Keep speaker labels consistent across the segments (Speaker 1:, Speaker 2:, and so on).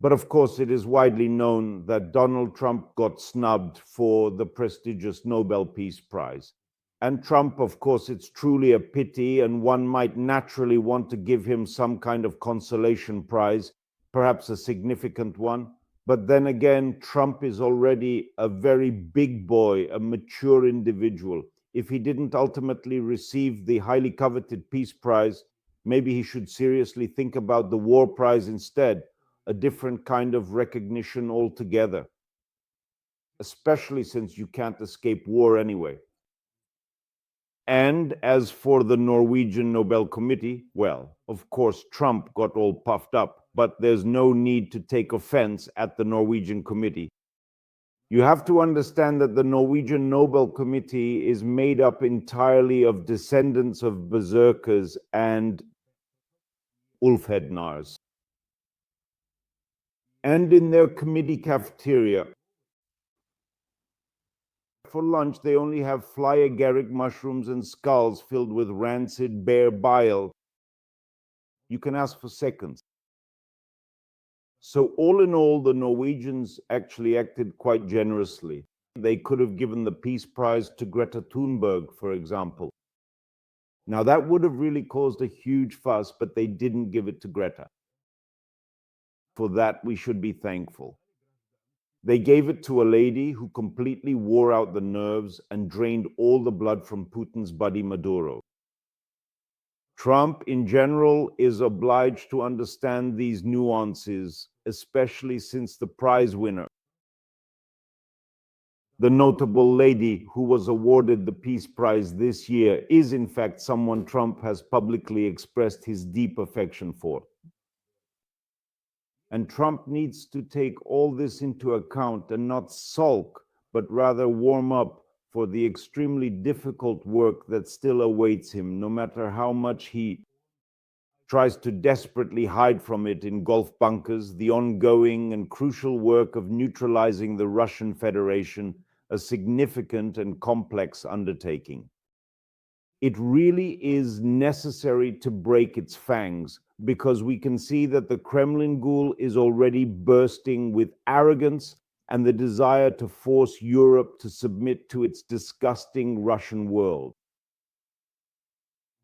Speaker 1: But of course, it is widely known that Donald Trump got snubbed for the prestigious Nobel Peace Prize. And Trump, of course, it's truly a pity, and one might naturally want to give him some kind of consolation prize, perhaps a significant one. But then again, Trump is already a very big boy, a mature individual. If he didn't ultimately receive the highly coveted Peace Prize, maybe he should seriously think about the War Prize instead, a different kind of recognition altogether, especially since you can't escape war anyway. And as for the Norwegian Nobel Committee, well, of course, Trump got all puffed up, but there's no need to take offense at the Norwegian Committee. You have to understand that the Norwegian Nobel Committee is made up entirely of descendants of berserkers and Ulfhednars. And in their committee cafeteria, for lunch, they only have fly agaric mushrooms and skulls filled with rancid bear bile. You can ask for seconds. So all in all, the Norwegians actually acted quite generously. They could have given the Peace Prize to Greta Thunberg, for example. Now, that would have really caused a huge fuss, but they didn't give it to Greta. For that, we should be thankful. They gave it to a lady who completely wore out the nerves and drained all the blood from Putin's buddy Maduro. Trump, in general, is obliged to understand these nuances, especially since the prize winner, the notable lady who was awarded the Peace Prize this year, is in fact someone Trump has publicly expressed his deep affection for. And Trump needs to take all this into account and not sulk, but rather warm up for the extremely difficult work that still awaits him, no matter how much he tries to desperately hide from it in Gulf bunkers, the ongoing and crucial work of neutralizing the Russian Federation, a significant and complex undertaking. It really is necessary to break its fangs, because we can see that the Kremlin ghoul is already bursting with arrogance and the desire to force Europe to submit to its disgusting Russian world.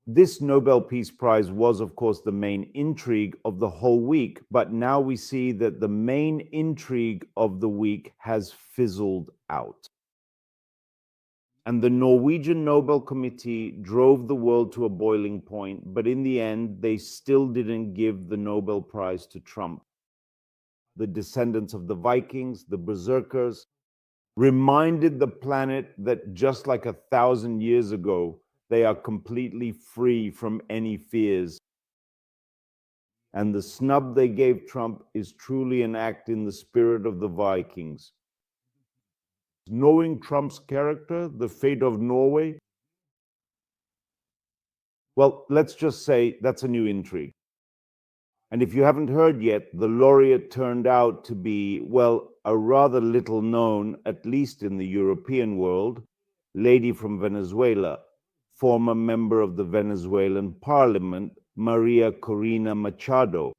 Speaker 1: This Nobel Peace Prize was, of course, the main intrigue of the whole week, but now we see that the main intrigue of the week has fizzled out. And the Norwegian Nobel Committee drove the world to a boiling point, but in the end, they still didn't give the Nobel Prize to Trump. The descendants of the Vikings, the berserkers, reminded the planet that just like 1,000 years ago, they are completely free from any fears. And the snub they gave Trump is truly an act in the spirit of the Vikings. Knowing Trump's character, the fate of Norway, well, let's just say that's a new intrigue. And if you haven't heard yet, the laureate turned out to be, well, a rather little known, at least in the European world, lady from Venezuela, former member of the Venezuelan parliament, Maria Corina Machado.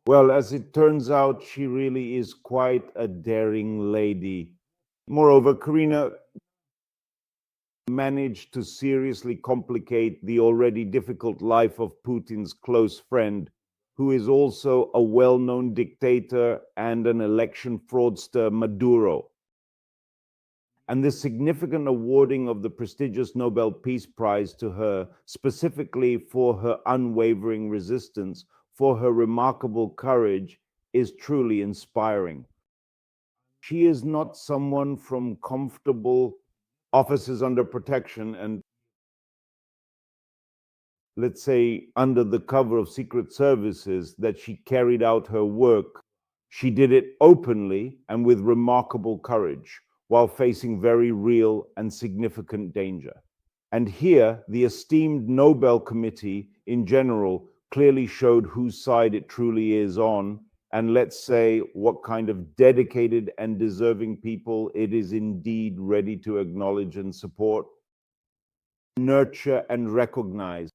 Speaker 1: Well, as it turns out, she really is quite a daring lady. Moreover, Corina managed to seriously complicate the already difficult life of Putin's close friend, who is also a well-known dictator and an election fraudster, Maduro. And the significant awarding of the prestigious Nobel Peace Prize to her, specifically for her unwavering resistance, for her remarkable courage, is truly inspiring. She is not someone from comfortable offices under protection and, let's say, under the cover of secret services that she carried out her work. She did it openly and with remarkable courage, while facing very real and significant danger. And here, the esteemed Nobel Committee in general clearly showed whose side it truly is on, and let's say what kind of dedicated and deserving people it is indeed ready to acknowledge and support, nurture and recognize.